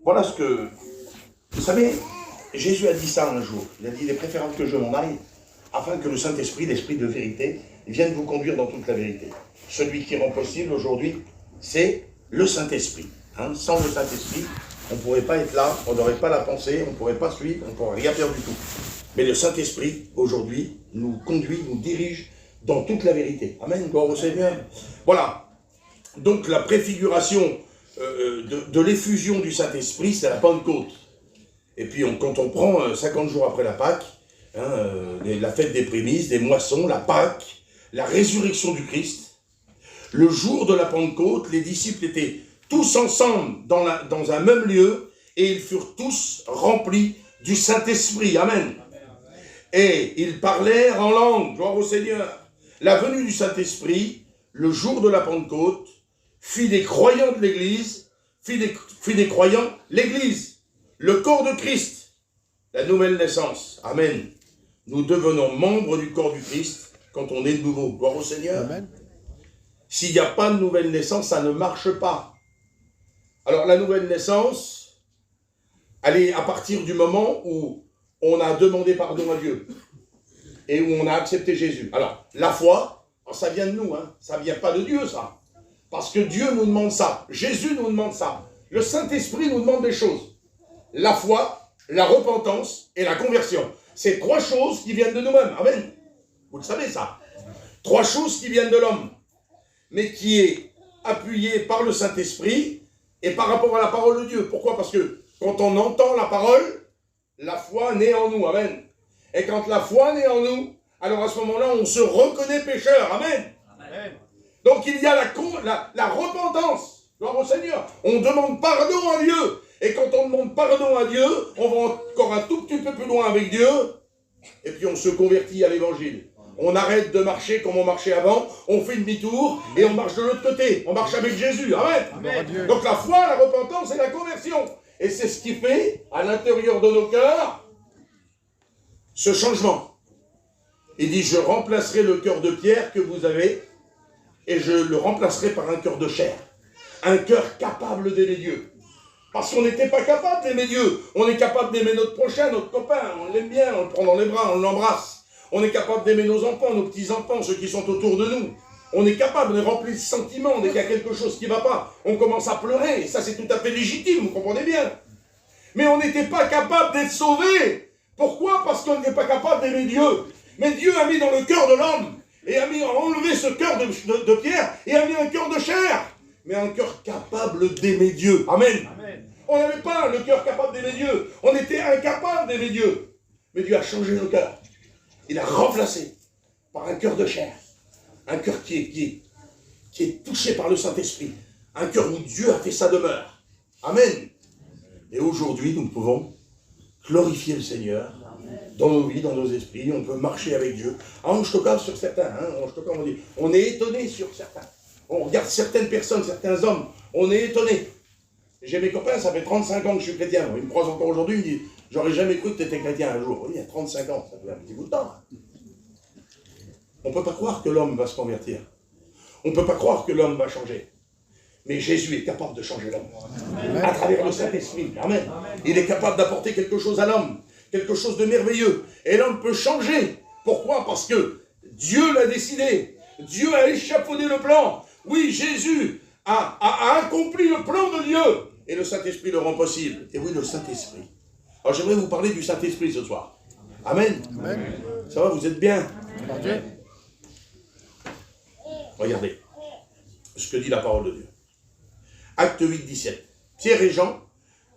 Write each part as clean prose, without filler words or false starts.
Voilà ce que... Vous savez, Jésus a dit ça un jour. Il a dit, il est préférable que je m'en aille, afin que le Saint-Esprit, l'Esprit de vérité, vienne vous conduire dans toute la vérité. Celui qui rend possible aujourd'hui, c'est le Saint-Esprit. Hein? Sans le Saint-Esprit, on ne pourrait pas être là, on n'aurait pas la pensée, on ne pourrait pas suivre, on ne pourrait rien faire du tout. Mais le Saint-Esprit, aujourd'hui, nous conduit, nous dirige dans toute la vérité. Amen, gloire au Seigneur. Voilà. Donc la préfiguration de l'effusion du Saint-Esprit, c'est la Pentecôte. Et puis quand on prend 50 jours après la Pâque, la fête des prémices, des moissons, la Pâque, la résurrection du Christ, le jour de la Pentecôte, les disciples étaient tous ensemble dans un même lieu et ils furent tous remplis du Saint-Esprit. Amen. Et ils parlèrent en langue, gloire au Seigneur. La venue du Saint-Esprit, le jour de la Pentecôte, fit des croyants de l'Église, fit des croyants l'Église, le corps de Christ, la nouvelle naissance. Amen. Nous devenons membres du corps du Christ quand on est de nouveau. Gloire au Seigneur. Amen. S'il n'y a pas de nouvelle naissance, ça ne marche pas. Alors la nouvelle naissance, elle est à partir du moment où on a demandé pardon à Dieu et où on a accepté Jésus. Alors la foi, ça vient de nous, hein. Ça ne vient pas de Dieu, ça. Parce que Dieu nous demande ça, Jésus nous demande ça, le Saint-Esprit nous demande des choses. La foi, la repentance et la conversion. C'est trois choses qui viennent de nous-mêmes. Amen. Vous le savez ça. Trois choses qui viennent de l'homme, mais qui est appuyée par le Saint-Esprit et par rapport à la parole de Dieu. Pourquoi? Parce que quand on entend la parole, la foi naît en nous. Amen. Et quand la foi naît en nous, alors à ce moment-là, on se reconnaît pécheur. Amen. Amen. Donc il y a la repentance. Gloire au Seigneur. On demande pardon à Dieu. Et quand on demande pardon à Dieu, on va encore un tout petit peu plus loin avec Dieu. Et puis on se convertit à l'évangile. On arrête de marcher comme on marchait avant, on fait demi-tour et on marche de l'autre côté. On marche avec Jésus. Amen. Amen. Donc la foi, la repentance et la conversion. Et c'est ce qui fait, à l'intérieur de nos cœurs, ce changement. Il dit, je remplacerai le cœur de pierre que vous avez et je le remplacerai par un cœur de chair. Un cœur capable d'aimer Dieu. Parce qu'on n'était pas capable d'aimer Dieu. On est capable d'aimer notre prochain, notre copain. On l'aime bien, on le prend dans les bras, on l'embrasse. On est capable d'aimer nos enfants, nos petits-enfants, ceux qui sont autour de nous. On est capable de remplir de sentiments dès qu'il y a quelque chose qui ne va pas. On commence à pleurer, et ça c'est tout à fait légitime, vous comprenez bien. Mais on n'était pas capable d'être sauvés. Pourquoi? Parce qu'on n'était pas capable d'aimer Dieu. Mais Dieu a mis dans le cœur de l'homme, et a enlevé ce cœur de pierre, et a mis un cœur de chair. Mais un cœur capable d'aimer Dieu. Amen. Amen. On n'avait pas le cœur capable d'aimer Dieu. On était incapable d'aimer Dieu. Mais Dieu a changé nos cœurs. Il a remplacé par un cœur de chair. Un cœur qui est touché par le Saint-Esprit. Un cœur où Dieu a fait sa demeure. Amen. Et aujourd'hui, nous pouvons glorifier le Seigneur dans nos vies, dans nos esprits. On peut marcher avec Dieu. On se toque sur certains. On est étonné sur certains. On regarde certaines personnes, certains hommes. On est étonné. J'ai mes copains, ça fait 35 ans que je suis chrétien. Ils me croisent encore aujourd'hui, ils me disent, j'aurais jamais cru que tu étais chrétien un jour. Oui, il y a 35 ans, ça fait un petit bout de temps. On ne peut pas croire que l'homme va se convertir. On ne peut pas croire que l'homme va changer. Mais Jésus est capable de changer l'homme. À travers le Saint-Esprit. Amen. Il est capable d'apporter quelque chose à l'homme. Quelque chose de merveilleux. Et l'homme peut changer. Pourquoi? Parce que Dieu l'a décidé. Dieu a échafaudé le plan. Oui, Jésus a accompli le plan de Dieu. Et le Saint-Esprit le rend possible. Et oui, le Saint-Esprit. Alors j'aimerais vous parler du Saint-Esprit ce soir. Amen. Amen. Ça va, vous êtes bien? Amen. Regardez ce que dit la parole de Dieu. Acte 8, 17. Pierre et Jean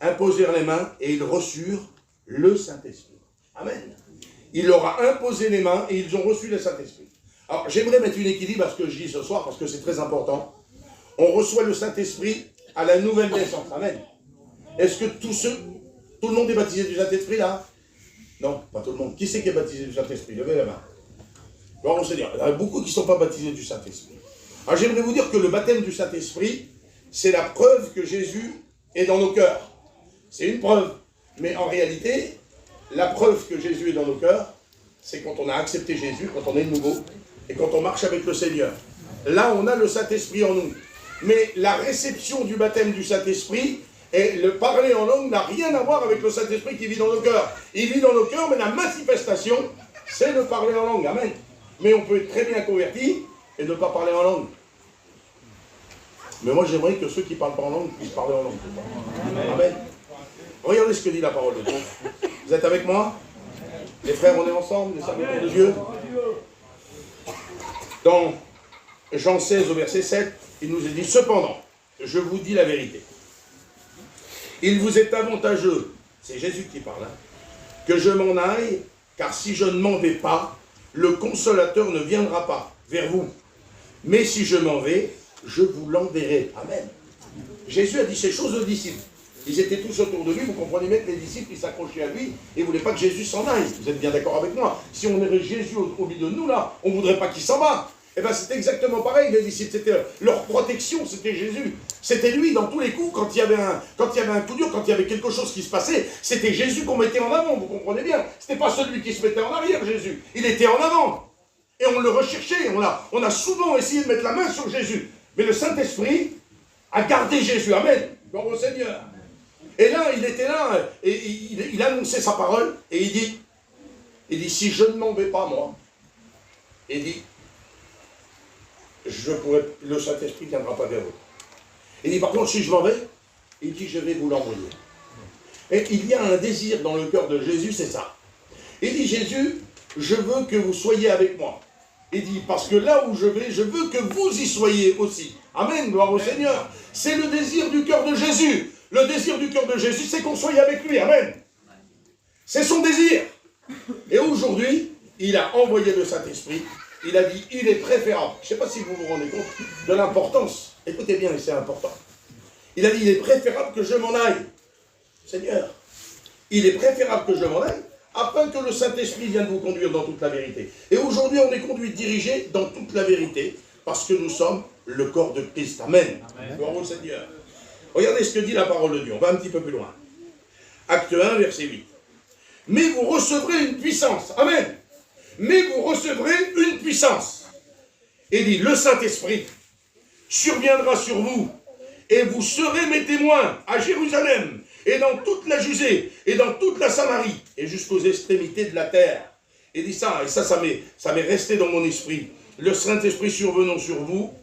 imposèrent les mains et ils reçurent le Saint-Esprit. Amen. Il leur a imposé les mains et ils ont reçu le Saint-Esprit. Alors j'aimerais mettre une équilibre à ce que je dis ce soir parce que c'est très important. On reçoit le Saint-Esprit à la nouvelle naissance. Amen. Est-ce que tout le monde est baptisé du Saint-Esprit là? Non, pas tout le monde. Qui c'est qui est baptisé du Saint-Esprit? Levez la main. Gloire au Seigneur. Il y en a beaucoup qui ne sont pas baptisés du Saint-Esprit. Alors j'aimerais vous dire que le baptême du Saint-Esprit, c'est la preuve que Jésus est dans nos cœurs. C'est une preuve. Mais en réalité, la preuve que Jésus est dans nos cœurs, c'est quand on a accepté Jésus, quand on est nouveau, et quand on marche avec le Seigneur. Là, on a le Saint-Esprit en nous. Mais la réception du baptême du Saint-Esprit, Et le parler en langue n'a rien à voir avec le Saint-Esprit qui vit dans nos cœurs. Il vit dans nos cœurs, mais la manifestation, c'est de parler en langue. Amen. Mais on peut être très bien converti et ne pas parler en langue. Mais moi, j'aimerais que ceux qui ne parlent pas en langue puissent parler en langue. Amen. Regardez ce que dit la parole de Dieu. Vous êtes avec moi? Les frères, on est ensemble, les serviteurs de Dieu. Dans Jean 16 au verset 7, il nous est dit, cependant, je vous dis la vérité. Il vous est avantageux, c'est Jésus qui parle, que je m'en aille, car si je ne m'en vais pas, le consolateur ne viendra pas vers vous. Mais si je m'en vais, je vous l'enverrai. Amen. Jésus a dit ces choses aux disciples. Ils étaient tous autour de lui, vous comprenez bien que les disciples, ils s'accrochaient à lui et ne voulaient pas que Jésus s'en aille. Vous êtes bien d'accord avec moi? Si on aurait Jésus au milieu de nous, là, on ne voudrait pas qu'il s'en va. Eh bien, c'était exactement pareil, les disciples. C'était leur protection, c'était Jésus. C'était lui, dans tous les coups, quand il y avait un coup dur, quand il y avait quelque chose qui se passait, c'était Jésus qu'on mettait en avant, vous comprenez bien. Ce n'était pas celui qui se mettait en arrière, Jésus. Il était en avant. Et on le recherchait. On a souvent essayé de mettre la main sur Jésus. Mais le Saint-Esprit a gardé Jésus. Amen. Gloire au Seigneur. Et là, il était là, et il annonçait sa parole, et il dit, si je ne m'en vais pas, moi, il dit, le Saint-Esprit ne viendra pas vers vous. Il dit, par contre, si je m'en vais, il dit, je vais vous l'envoyer. Et il y a un désir dans le cœur de Jésus, c'est ça. Il dit, Jésus, je veux que vous soyez avec moi. Il dit, parce que là où je vais, je veux que vous y soyez aussi. Amen, gloire au Seigneur. C'est le désir du cœur de Jésus. Le désir du cœur de Jésus, c'est qu'on soit avec lui. Amen. C'est son désir. Et aujourd'hui, il a envoyé le Saint-Esprit. Il a dit, il est préférable. Je ne sais pas si vous vous rendez compte de l'importance. Écoutez bien, c'est important. Il a dit, il est préférable que je m'en aille. Seigneur, il est préférable que je m'en aille, afin que le Saint-Esprit vienne vous conduire dans toute la vérité. Et aujourd'hui, on est conduit, dirigé dans toute la vérité, parce que nous sommes le corps de Christ. Amen. Gloire au Seigneur. Regardez ce que dit la parole de Dieu. On va un petit peu plus loin. Acte 1, verset 8. Mais vous recevrez une puissance. Amen. Mais vous recevrez une puissance. Et dit, le Saint-Esprit surviendra sur vous, et vous serez mes témoins à Jérusalem, et dans toute la Judée, et dans toute la Samarie, et jusqu'aux extrémités de la terre. Et dit ça, et ça m'est resté dans mon esprit. Le Saint-Esprit survenant sur vous,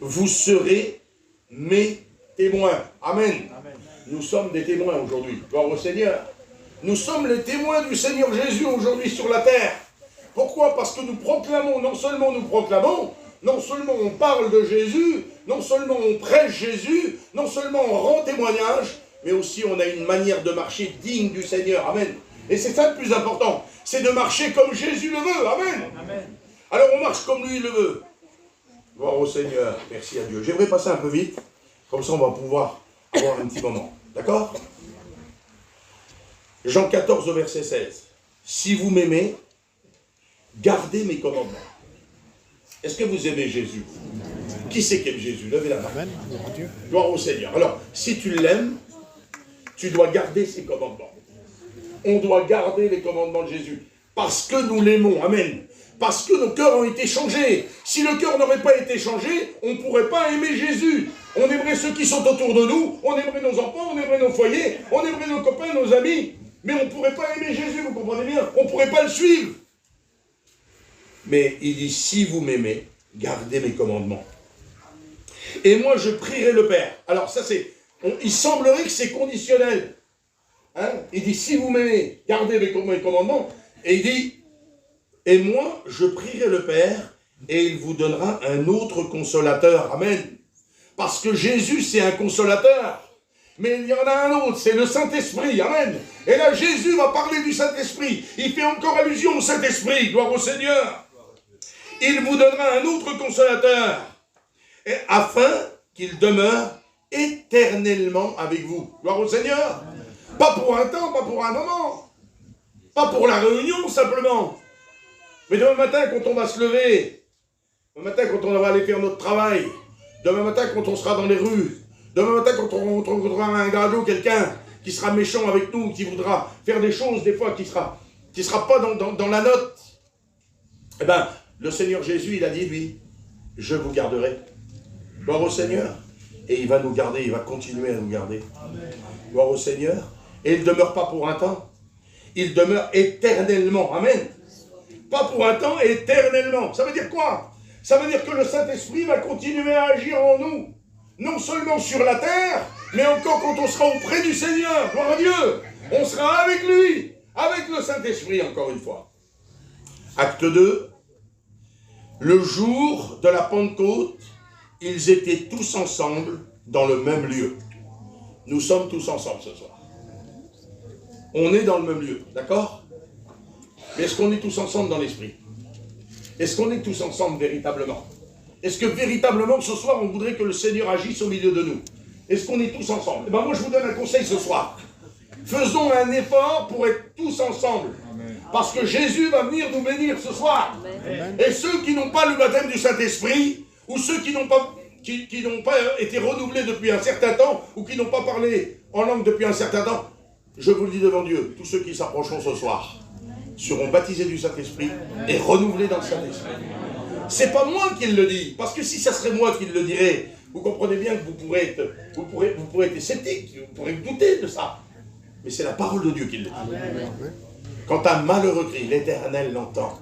vous serez mes témoins. Amen. Amen. Nous sommes des témoins aujourd'hui. Gloire au Seigneur. Nous sommes les témoins du Seigneur Jésus aujourd'hui sur la terre. Pourquoi? Parce que nous proclamons, non seulement on parle de Jésus, non seulement on prêche Jésus, non seulement on rend témoignage, mais aussi on a une manière de marcher digne du Seigneur. Amen. Et c'est ça le plus important. C'est de marcher comme Jésus le veut. Amen. Amen. Alors on marche comme lui le veut. Gloire au Seigneur. Merci à Dieu. J'aimerais passer un peu vite. Comme ça on va pouvoir avoir un petit moment. D'accord? Jean 14 au verset 16. Si vous m'aimez, gardez mes commandements. Est-ce que vous aimez Jésus? Qui c'est qui aime Jésus? Levez la main. Amen. Gloire au Seigneur. Alors, si tu l'aimes, tu dois garder ses commandements. On doit garder les commandements de Jésus. Parce que nous l'aimons. Amen. Parce que nos cœurs ont été changés. Si le cœur n'aurait pas été changé, on ne pourrait pas aimer Jésus. On aimerait ceux qui sont autour de nous, on aimerait nos enfants, on aimerait nos foyers, on aimerait nos copains, nos amis. Mais on ne pourrait pas aimer Jésus, vous comprenez bien? On ne pourrait pas le suivre. Mais il dit, si vous m'aimez, gardez mes commandements. Et moi, je prierai le Père. Alors ça, il semblerait que c'est conditionnel. Hein? Il dit, si vous m'aimez, gardez mes commandements. Et il dit, et moi, je prierai le Père, et il vous donnera un autre consolateur. Amen. Parce que Jésus, c'est un consolateur. Mais il y en a un autre, c'est le Saint-Esprit. Amen. Et là, Jésus va parler du Saint-Esprit. Il fait encore allusion au Saint-Esprit. Gloire au Seigneur. Il vous donnera un autre consolateur, afin qu'il demeure éternellement avec vous. Gloire au Seigneur. Pas pour un temps, pas pour un moment. Pas pour la réunion, simplement. Mais demain matin, quand on va se lever, demain matin, quand on va aller faire notre travail, demain matin, quand on sera dans les rues, demain matin, quand on rencontrera un gado, quelqu'un qui sera méchant avec nous, qui voudra faire des choses, des fois, qui sera pas dans la note, eh bien, le Seigneur Jésus, il a dit, lui, je vous garderai. Gloire au Seigneur. Et il va nous garder, il va continuer à nous garder. Gloire au Seigneur. Et il ne demeure pas pour un temps. Il demeure éternellement. Amen. Pas pour un temps, éternellement. Ça veut dire quoi? Ça veut dire que le Saint-Esprit va continuer à agir en nous. Non seulement sur la terre, mais encore quand on sera auprès du Seigneur. Gloire à Dieu. On sera avec lui. Avec le Saint-Esprit, encore une fois. Acte 2. Le jour de la Pentecôte, ils étaient tous ensemble dans le même lieu. Nous sommes tous ensemble ce soir. On est dans le même lieu, d'accord? Mais est-ce qu'on est tous ensemble dans l'esprit? Est-ce qu'on est tous ensemble véritablement? Est-ce que véritablement ce soir on voudrait que le Seigneur agisse au milieu de nous? Est-ce qu'on est tous ensemble? Eh bien moi je vous donne un conseil ce soir. Faisons un effort pour être tous ensemble. Amen. Parce que Jésus va venir nous bénir ce soir. Amen. Et ceux qui n'ont pas le baptême du Saint-Esprit, ou ceux qui n'ont pas été renouvelés depuis un certain temps, ou qui n'ont pas parlé en langue depuis un certain temps, je vous le dis devant Dieu, tous ceux qui s'approcheront ce soir seront baptisés du Saint-Esprit et renouvelés dans le Saint-Esprit. C'est pas moi qui le dis, parce que si ça serait moi qui le dirais, vous comprenez bien que vous pourrez être sceptique, vous pourrez douter de ça. Mais c'est la parole de Dieu qui le dit. Amen. Quand un malheureux crie, l'Éternel l'entend.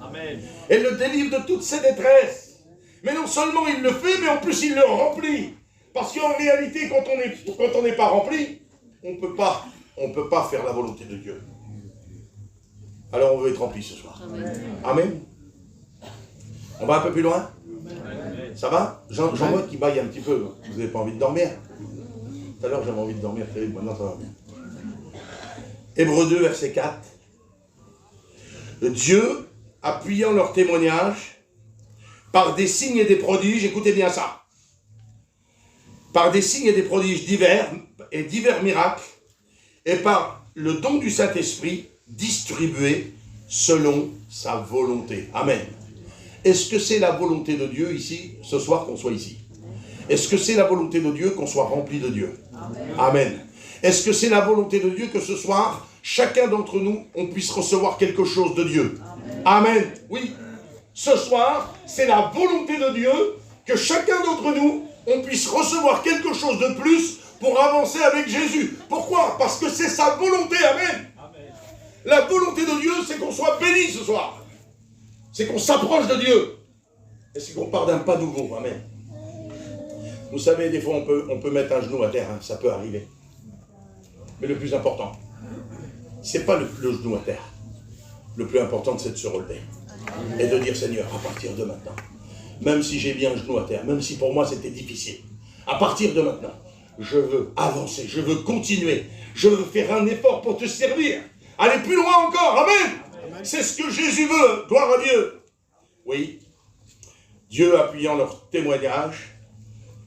Et le délivre de toutes ses détresses. Mais non seulement il le fait, mais en plus il le remplit. Parce qu'en réalité, quand on n'est pas rempli, on ne peut pas faire la volonté de Dieu. Alors on veut être rempli ce soir. Amen. Amen. On va un peu plus loin? Amen. Ça va? Jean-Marc qui baille un petit peu. Vous n'avez pas envie de dormir? Tout à l'heure j'avais envie de dormir, maintenant ça va bien. Hébreux 2, verset 4. Dieu, appuyant leur témoignage, par des signes et des prodiges, écoutez bien ça, par des signes et des prodiges divers miracles, et par le don du Saint-Esprit, distribué selon sa volonté. Amen. Est-ce que c'est la volonté de Dieu ici, ce soir, qu'on soit ici? Est-ce que c'est la volonté de Dieu qu'on soit rempli de Dieu? Amen. Amen. Est-ce que c'est la volonté de Dieu que ce soir, chacun d'entre nous, on puisse recevoir quelque chose de Dieu? Amen. Amen. Oui. Ce soir, c'est la volonté de Dieu que chacun d'entre nous, on puisse recevoir quelque chose de plus pour avancer avec Jésus. Pourquoi? Parce que c'est sa volonté. Amen. Amen. La volonté de Dieu, c'est qu'on soit béni ce soir. C'est qu'on s'approche de Dieu. Et c'est qu'on part d'un pas nouveau. Amen. Vous savez, des fois, on peut mettre un genou à terre. Hein, ça peut arriver. Mais le plus important, c'est pas le genou à terre. Le plus important, c'est de se relever. Et de dire, Seigneur, à partir de maintenant, même si j'ai bien un genou à terre, même si pour moi c'était difficile, à partir de maintenant, je veux avancer, je veux continuer, je veux faire un effort pour te servir, aller plus loin encore, amen. C'est ce que Jésus veut, gloire à Dieu. Oui, Dieu appuyant leur témoignage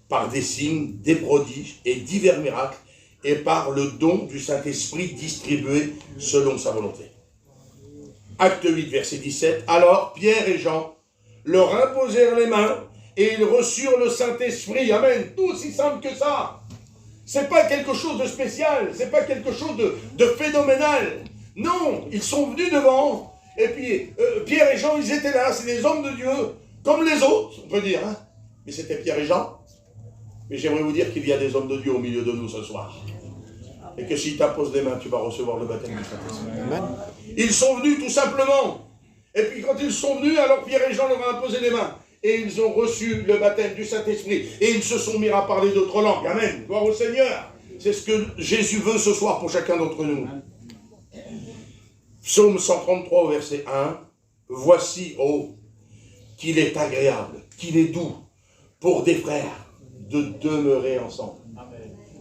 par des signes, des prodiges et divers miracles, et par le don du Saint-Esprit distribué selon sa volonté. Acte 8, verset 17. Alors Pierre et Jean leur imposèrent les mains et ils reçurent le Saint-Esprit. Amen. Tout aussi simple que ça. C'est pas quelque chose de spécial. C'est pas quelque chose de phénoménal. Non, ils sont venus devant. Et puis Pierre et Jean, ils étaient là. C'est des hommes de Dieu, comme les autres, on peut dire. Hein. Mais c'était Pierre et Jean. Mais j'aimerais vous dire qu'il y a des hommes de Dieu au milieu de nous ce soir. Et que s'ils t'imposent les mains, tu vas recevoir le baptême du Saint-Esprit. Ils sont venus tout simplement. Et puis quand ils sont venus, alors Pierre et Jean leur ont imposé les mains. Et ils ont reçu le baptême du Saint-Esprit. Et ils se sont mis à parler d'autres langues. Amen. Gloire au Seigneur. C'est ce que Jésus veut ce soir pour chacun d'entre nous. Psaume 133 au verset 1. Voici, oh, qu'il est agréable, qu'il est doux pour des frères de demeurer ensemble.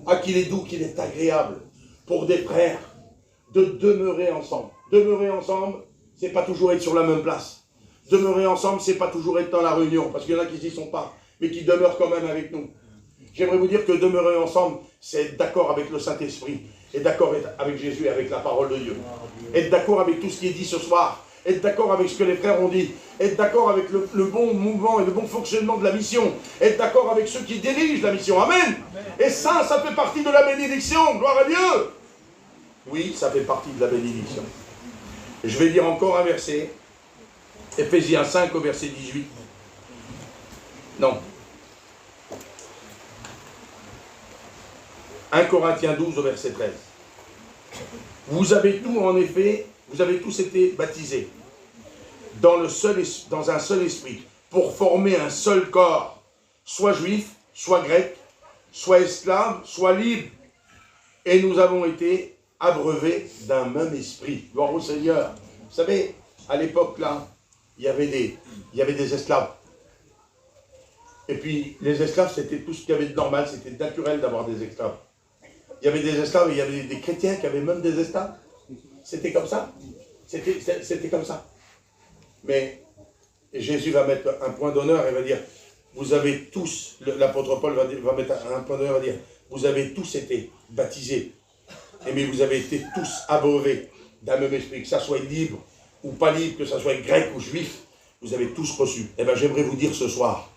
Ah, qu'il est doux, qu'il est agréable pour des frères de demeurer ensemble. Demeurer ensemble, c'est pas toujours être sur la même place. Demeurer ensemble, c'est pas toujours être dans la réunion, parce qu'il y en a qui n'y sont pas, mais qui demeurent quand même avec nous. J'aimerais vous dire que demeurer ensemble, c'est être d'accord avec le Saint-Esprit, être d'accord avec Jésus et avec la parole de Dieu. Être d'accord avec tout ce qui est dit ce soir, être d'accord avec ce que les frères ont dit, être d'accord avec le bon mouvement et le bon fonctionnement de la mission, être d'accord avec ceux qui dirigent la mission. Amen. Amen. Et ça fait partie de la bénédiction. Gloire à Dieu. Oui, ça fait partie de la bénédiction. Je vais dire encore un verset. Éphésiens 5 au verset 18. Non. 1 Corinthiens 12 au verset 13. Vous avez tous, en effet, vous avez tous été baptisés dans un seul esprit, pour former un seul corps, soit juif, soit grec, soit esclave, soit libre. Et nous avons été abreuvés d'un même esprit. Gloire au Seigneur. Vous savez, à l'époque là, il y avait des esclaves. Et puis, les esclaves, c'était tout ce qu'il y avait de normal, c'était naturel d'avoir des esclaves. Il y avait des esclaves et il y avait des chrétiens qui avaient même des esclaves. C'était comme ça. C'était comme ça. Mais Jésus va mettre un point d'honneur et va dire, vous avez tous, l'apôtre Paul va mettre un point d'honneur et va dire, vous avez tous été baptisés, mais vous avez été tous abreuvés d'un même esprit, que ça soit libre ou pas libre, que ça soit grec ou juif, vous avez tous reçu. Eh bien, j'aimerais vous dire ce soir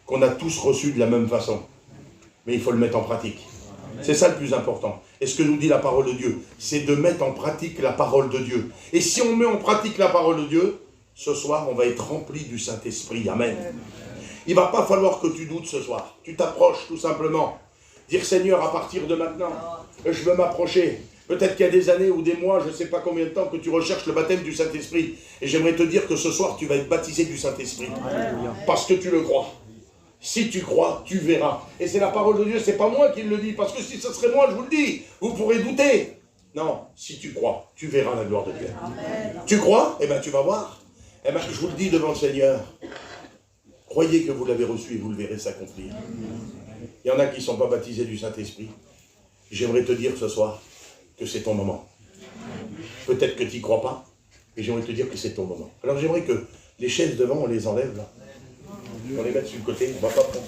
qu'on a tous reçu de la même façon, mais il faut le mettre en pratique. C'est ça le plus important. Et ce que nous dit la parole de Dieu, c'est de mettre en pratique la parole de Dieu. Et si on met en pratique la parole de Dieu, ce soir, on va être rempli du Saint-Esprit. Amen. Il ne va pas falloir que tu doutes ce soir. Tu t'approches tout simplement. Dire, Seigneur, à partir de maintenant, je veux m'approcher. Peut-être qu'il y a des années ou des mois, je ne sais pas combien de temps, que tu recherches le baptême du Saint-Esprit. Et j'aimerais te dire que ce soir, tu vas être baptisé du Saint-Esprit. Parce que tu le crois. Si tu crois, tu verras. Et c'est la parole de Dieu, c'est pas moi qui le dis. Parce que si ce serait moi, je vous le dis, vous pourrez douter. Non, si tu crois, tu verras la gloire de Dieu. Amen. Tu crois? Eh bien, tu vas voir. Eh bien, je vous le dis devant le Seigneur. Croyez que vous l'avez reçu et vous le verrez s'accomplir. Il y en a qui ne sont pas baptisés du Saint-Esprit. J'aimerais te dire ce soir que c'est ton moment. Peut-être que tu n'y crois pas, et j'aimerais te dire que c'est ton moment. Alors j'aimerais que les chaises devant, on les enlève là. On les mette sur le côté, on ne va pas prendre.